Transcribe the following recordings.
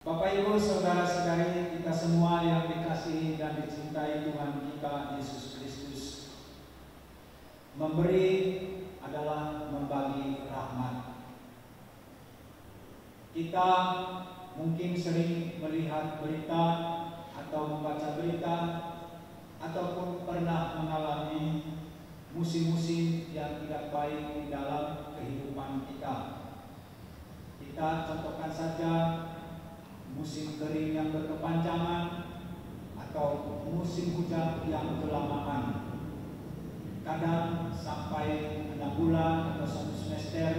Bapak Ibu, saudara-saudari kita semua yang dikasihi dan dicintai Tuhan kita Yesus Kristus, memberi adalah membagi rahmat. Kita mungkin sering melihat berita atau membaca berita ataupun pernah mengalami musim-musim yang tidak baik di dalam kehidupan kita. Kita contohkan saja musim kering yang berkepanjangan atau musim hujan yang kelamaan. Kadang sampai 6 bulan atau 1 semester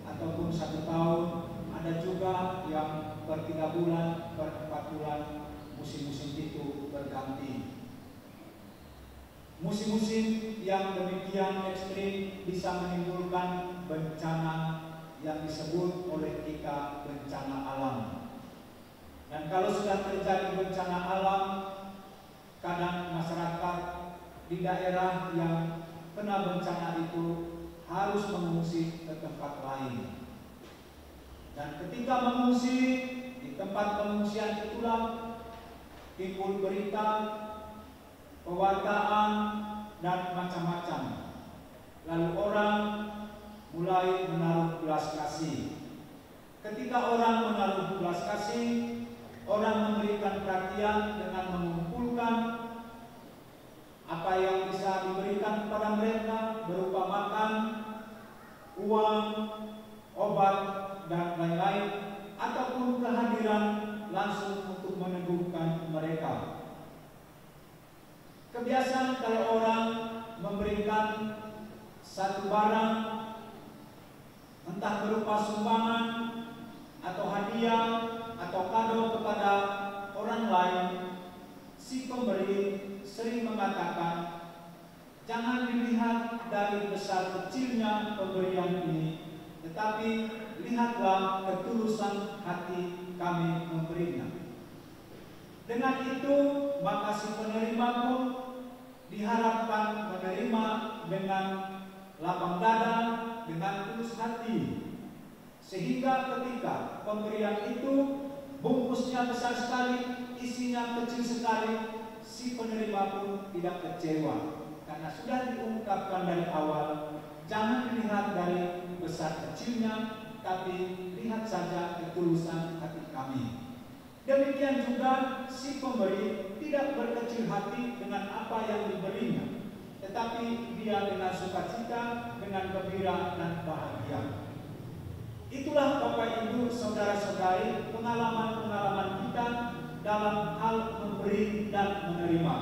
ataupun 1 tahun. Ada juga yang per 3 bulan, per 4 bulan musim-musim itu berganti. Musim-musim yang demikian ekstrim bisa menimbulkan bencana yang disebut oleh kita bencana alam. Dan kalau sudah terjadi bencana alam, kadang masyarakat di daerah yang kena bencana itu harus mengungsi ke tempat lain. Dan ketika mengungsi, di tempat pengungsian itulah timbul berita, pewartaan, dan macam-macam. Lalu orang mulai menaruh belas kasih. Ketika orang menaruh belas kasih, orang memberikan perhatian dengan mengumpulkan apa yang bisa diberikan kepada mereka berupa makan, uang, obat, dan lain-lain, ataupun kehadiran langsung untuk meneguhkan mereka. Kebiasaan kalau orang memberikan satu barang, entah berupa sumbangan atau hadiah atau kado kepada orang lain, si pemberi sering mengatakan, jangan dilihat dari besar kecilnya pemberian ini, tetapi lihatlah ketulusan hati kami memberinya. Dengan itu, maka si penerima pun diharapkan menerima dengan lapang dada, dengan tulus hati. Sehingga ketika pemberian itu bungkusnya besar sekali, isinya kecil sekali, si penerima pun tidak kecewa. Karena sudah diungkapkan dari awal, jangan dilihat dari besar kecilnya, tapi lihat saja ketulusan hati kami. Demikian juga si pemberi tidak berkecil hati dengan apa yang diberinya, tetapi dia dengan sukacita, dengan gembira dan bahagia. Itulah Bapak Ibu, saudara-saudari, pengalaman-pengalaman kita dalam hal memberi dan menerima.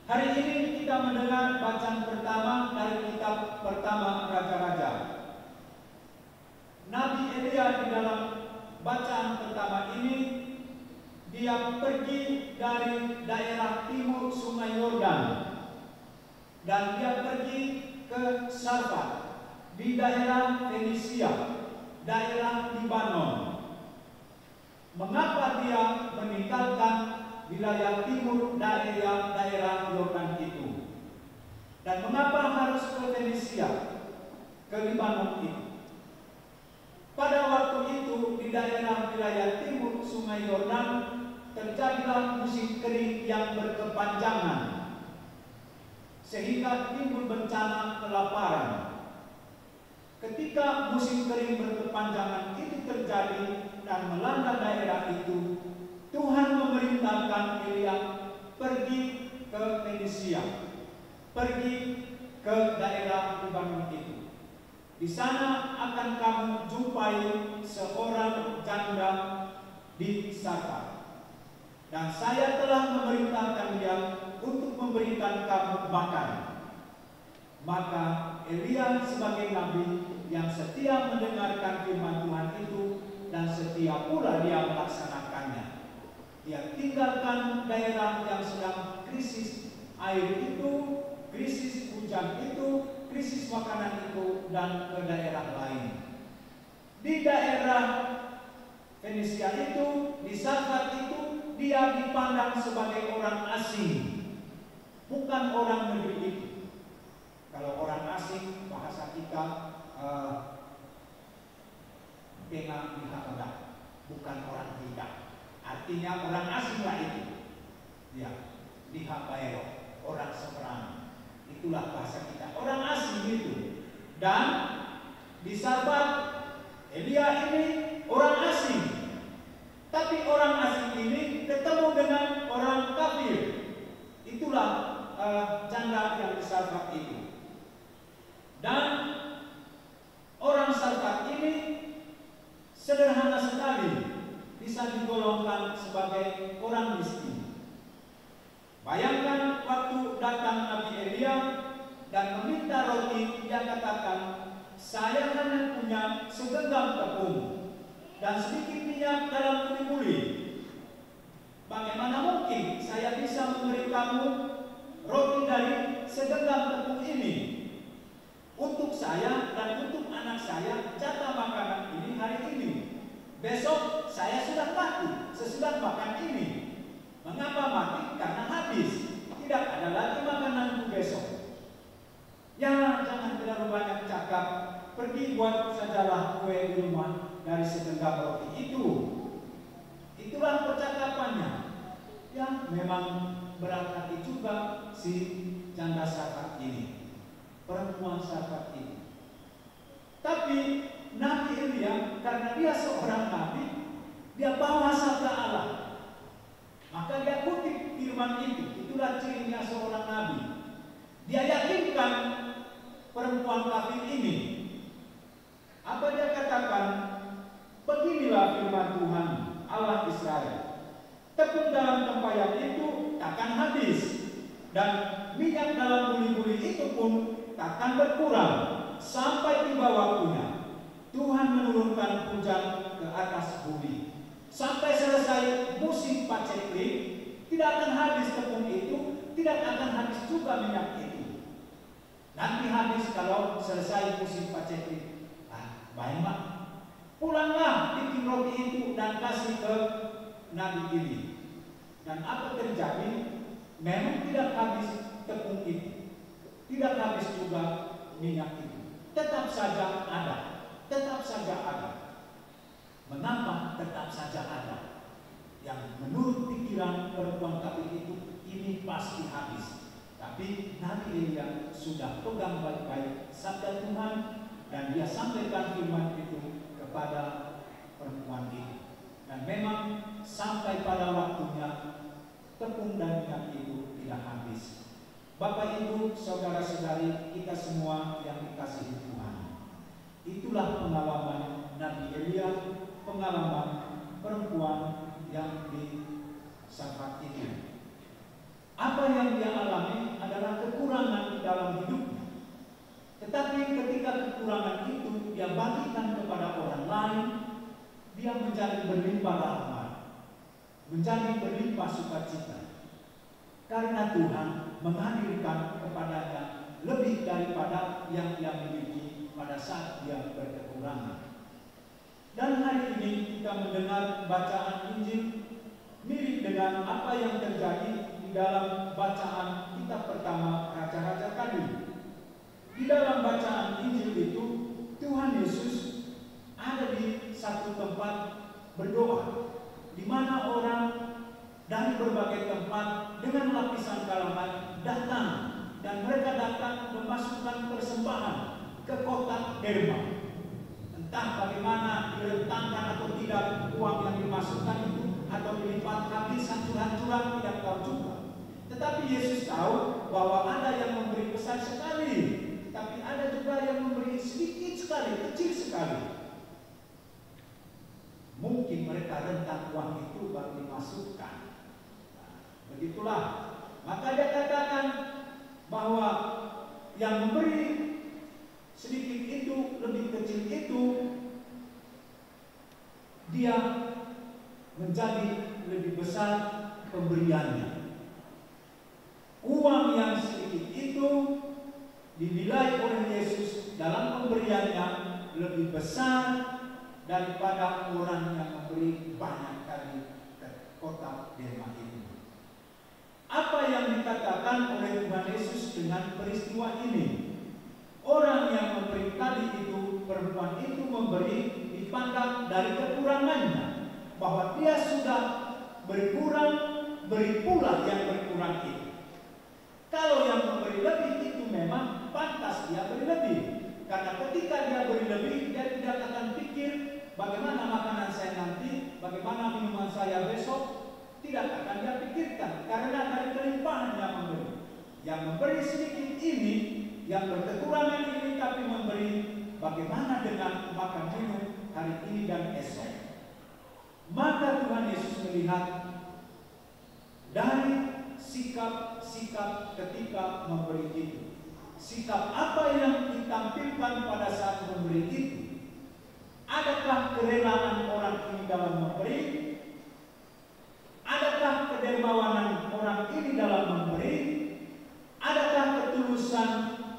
Hari ini kita mendengar bacaan pertama dari kitab pertama Raja-Raja. Nabi Elia di dalam bacaan pertama ini, dia pergi dari daerah timur Sungai Yordan dan dia pergi ke Sarfat di daerah Fenisia, daerah Libanon. Mengapa dia meninggalkan wilayah timur daerah Yordan itu? Dan mengapa harus ke Fenisia, ke Libanon itu? Pada waktu itu di daerah wilayah timur Sungai Yordan terjadilah musim kering yang berkepanjangan, sehingga timbul bencana kelaparan. Ketika musim kering berkepanjangan itu terjadi dan melanda daerah itu, Tuhan memerintahkan Elia pergi ke Fenisia, pergi ke daerah Libanon itu. Di sana akan kamu jumpai seorang janda di Sarfat, dan saya telah memerintahkan dia untuk memberikan kamu makan. Maka Elia sebagai nabi yang setia mendengarkan firman Tuhan itu dan setia pula dia melaksanakannya. Dia tinggalkan daerah yang sedang krisis air itu, krisis hujan itu, krisis makanan itu, dan ke daerah lain. Di daerah Fenisia itu, di Sarfat itu, dia dipandang sebagai orang asing, bukan orang negeri itu. Kalau orang asing, bahasa kita pena pihak bukan orang artinya orang asing lah itu. Ya, dihabaero, orang seberang. Itulah bahasa kita, orang asing itu. Dan di Sarfat, Elia ini orang asing. Tapi orang asing ini ketemu dengan orang kafir. Itulah janda yang di Sarfat itu. Dan orang Sarfat ini sederhana sekali, bisa digolongkan sebagai orang miskin. Bayangkan waktu datang Nabi Elia dan meminta roti, dia katakan, saya hanya punya segenggam tepung dan sedikit minyak dalam buli-buli. Bagaimana mungkin saya bisa memberi kamu roti dari segenggam tepung ini? Untuk saya dan untuk anak saya jatah makanan ini hari ini. Besok saya sudah mati sesudah makan ini. Mengapa mati? Karena habis. Tidak ada lagi makananku besok. Ya, jangan terlalu banyak cakap. Pergi buat sajalah kue di rumah dari segenggam roti itu. Itulah percakapannya. Ya, memang berat hati juga si janda Sarfat ini, perempuan Sarfat ini. Tapi Nabi Elia, karena dia seorang nabi, dia bawa sabda Allah. Maka dia kutip firman itu. Itulah cirinya seorang nabi. Dia yakinkan perempuan kafir ini. Apa dia katakan? Beginilah firman Tuhan Allah Israel. Tepung dalam tempayan itu takkan habis, dan minyak dalam buli-buli itu pun takkan berkurang sampai tiba waktunya Tuhan menurunkan hujan ke atas bumi. Sampai selesai musim paceklik, tidak akan habis tepung itu, tidak akan habis juga minyak itu. Nanti habis kalau selesai musim paceklik. Baik Mak, pulanglah bikin roti itu dan kasih ke Nabi ini. Dan apa terjadi? Memang tidak habis tepung itu, tidak habis juga minyak itu. Tetap saja ada, tetap saja ada. Mengapa tetap saja ada? Yang menurut pikiran perempuan kafir itu, ini pasti habis. Tapi Nabi Elia sudah pegang baik-baik sabda Tuhan, dan dia sampaikan firman itu kepada perempuan itu. Dan memang sampai pada waktunya tepung dan minyak itu tidak habis. Bapak Ibu, saudara-saudari, kita semua yang dikasihi Tuhan, itulah pengalaman Nabi Elia, pengalaman perempuan yang di Sarfat itu. Apa yang dia alami adalah kekurangan dalam hidupnya. Tetapi ketika kekurangan itu dia bagikan kepada orang lain, dia menjadi berlimpah rahmat, menjadi berlimpah sukacita. Karena Tuhan menghadirkan kepadanya lebih daripada yang dia miliki pada saat dia berkekurangan. Dan hari ini kita mendengar bacaan Injil mirip dengan apa yang terjadi di dalam bacaan kitab pertama Raja-Raja tadi. Di dalam bacaan Injil itu, Tuhan Yesus ada di satu tempat berdoa, di mana orang dari berbagai tempat dengan lapisan kalangan datang, dan mereka datang memasukkan persembahan ke kotak derma. Entah bagaimana diletakkan atau tidak uang yang dimasukkan itu, atau dilipat habis hancur-hancuran, tidak tahu juga. Tetapi Yesus tahu bahwa ada yang memberi besar sekali, tapi ada juga yang memberi sedikit sekali, kecil sekali. Mungkin mereka rentang uang itu baru dimasukkan. Begitulah. Maka dia katakan bahwa yang memberi sedikit itu, lebih kecil itu, dia menjadi lebih besar pemberiannya. Uang yang sedikit itu dinilai oleh Yesus dalam pemberiannya lebih besar daripada orang yang memberi banyak kali ke kotak derma itu. Apa yang dikatakan oleh Tuhan Yesus dengan peristiwa ini? Orang yang memberi tadi itu, perempuan itu memberi dipandang dari kekurangannya, bahwa dia sudah beri pula yang berkurang itu. Kalau yang memberi lebih itu memang pantas dia beri lebih. Karena ketika dia beri lebih, dia tidak akan pikir bagaimana makanan saya nanti, bagaimana minuman saya besok. Tidak akan dia pikirkan, karena dari kelimpahan yang memberi. Yang memberi sedikit ini, yang berkekurangan ini, tapi memberi bagaimana dengan makan minum hari ini dan esok. Maka Tuhan Yesus melihat dari sikap-sikap ketika memberi itu. Sikap apa yang ditampilkan pada saat memberi itu? Adakah kerelaan orang ini dalam memberi? Adakah kedermawanan orang ini dalam memberi? Adakah ketulusan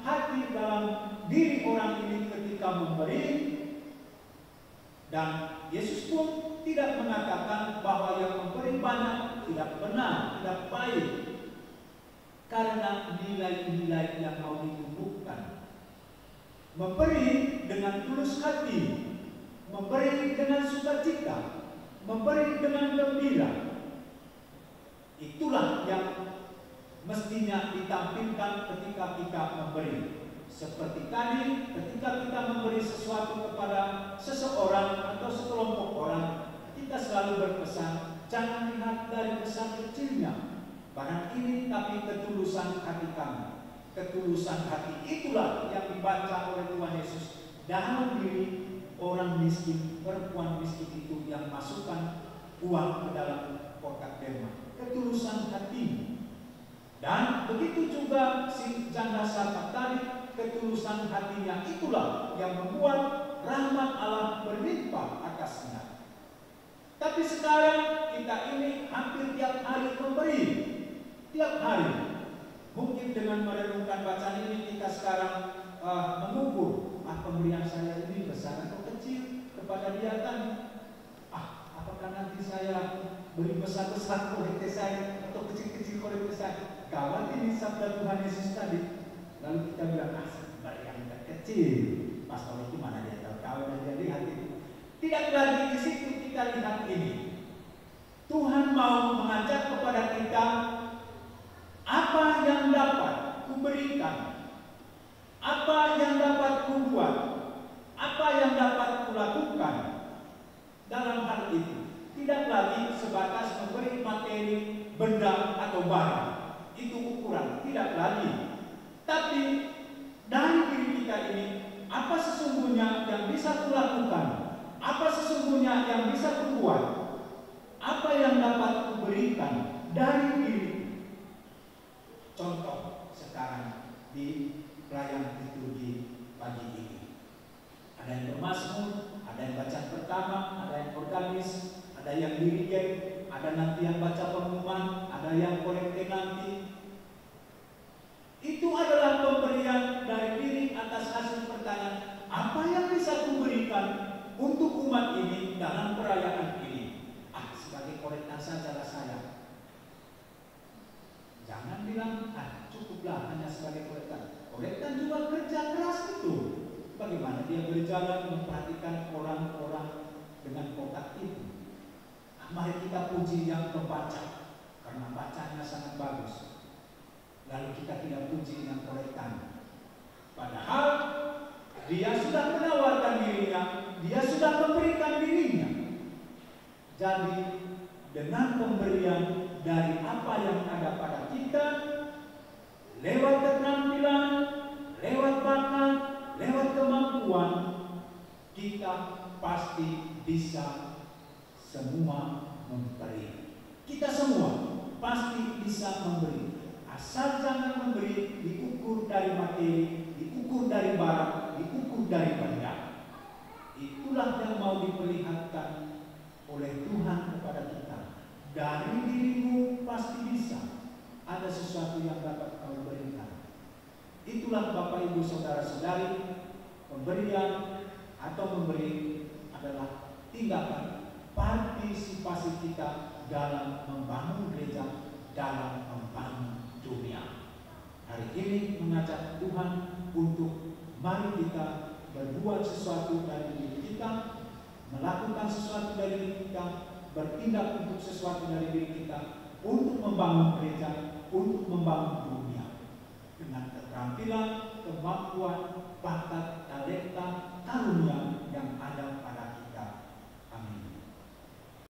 hati dalam diri orang ini ketika memberi? Dan Yesus pun tidak mengatakan bahwa yang memberi banyak tidak benar, tidak baik. Karena nilai-nilai yang mau ditumbuhkan. Memberi dengan tulus hati, memberi dengan sukacita, memberi dengan gembira. Itulah yang mestinya ditampilkan ketika kita memberi. Seperti tadi, ketika kita memberi sesuatu kepada seseorang atau sekelompok orang, kita selalu berpesan, jangan lihat dari besar kecilnya. Barang ini tapi ketulusan hati kami. Ketulusan hati itulah yang dibaca oleh Tuhan Yesus dalam diri orang miskin, perempuan miskin itu yang masukkan uang ke dalam kotak derma. Ketulusan hati. Dan begitu juga si janda sarpat tadi, ketulusan hatinya itulah yang membuat rahmat Allah berlimpah atasnya. Tapi sekarang kita ini hampir tiap hari memberi. Tiap hari. Mungkin dengan merenungkan bacaan ini kita sekarang mengukur pemberian saya ini besar atau kecil kepada dia tadi. Apakah nanti saya beri besar-besar kolekte saya atau kecil-kecil kolekte saya? Kawan ini sabda Tuhan Yesus tadi. Lalu kita bilang, beri yang kecil. Pastor itu mana dia tahu kawan dan dia lihat itu. Tidak lagi di situ kita lihat ini. Tuhan mau mengajak kepada kita, apa yang dapat kuberikan, apa yang dapat kubuat, apa yang dapat kulakukan dalam hal itu. Tidak lagi sebatas memberi materi, benda atau barang. Itu ukuran, tidak lagi. Tapi dari diri kita ini, apa sesungguhnya yang bisa kulakukan, apa sesungguhnya yang bisa kubuat, apa yang dapat kuberikan dari diri. Contoh sekarang di pelayanan liturgi pagi ini, ada yang bermazmur, ada yang bacaan pertama, ada yang organis, ada yang dirigen, ada nanti yang baca pengumuman, ada yang kolekte nanti. Itu adalah pemberian dari diri atas hasil pertanyaan, apa yang bisa kuberikan untuk umat ini dalam perayaan ini? Sebagai kolektan saja saya. Jangan bilang, cukuplah hanya sebagai kolektan. Kolektan juga kerja keras itu. Bagaimana dia berjalan memperhatikan orang-orang dengan kotak itu. Mari kita puji yang membaca, karena bacanya sangat bagus. Lalu kita tidak puji yang kolektan. Padahal dia sudah menawarkan dirinya, dia sudah memberikan dirinya. Jadi dengan pemberian dari apa yang ada pada kita, lewat keterampilan, lewat bakat, lewat kemampuan, kita pasti bisa semua memberi. Kita semua pasti bisa memberi. Asal jangan memberi diukur dari materi, diukur dari barang, diukur dari benda. Itulah yang mau diperlihatkan oleh Tuhan kepada kita. Dari dirimu pasti bisa ada sesuatu yang dapat kau berikan. Itulah Bapak Ibu Saudara-saudari, pemberian atau memberi adalah tindakan partisipasi kita dalam membangun gereja, dalam membangun dunia. Hari ini mengajak Tuhan untuk mari kita berbuat sesuatu dari diri kita, melakukan sesuatu dari diri kita, bertindak untuk sesuatu dari diri kita, untuk membangun gereja, untuk membangun dunia dengan keterampilan, kemampuan, bakat, talenta, karunia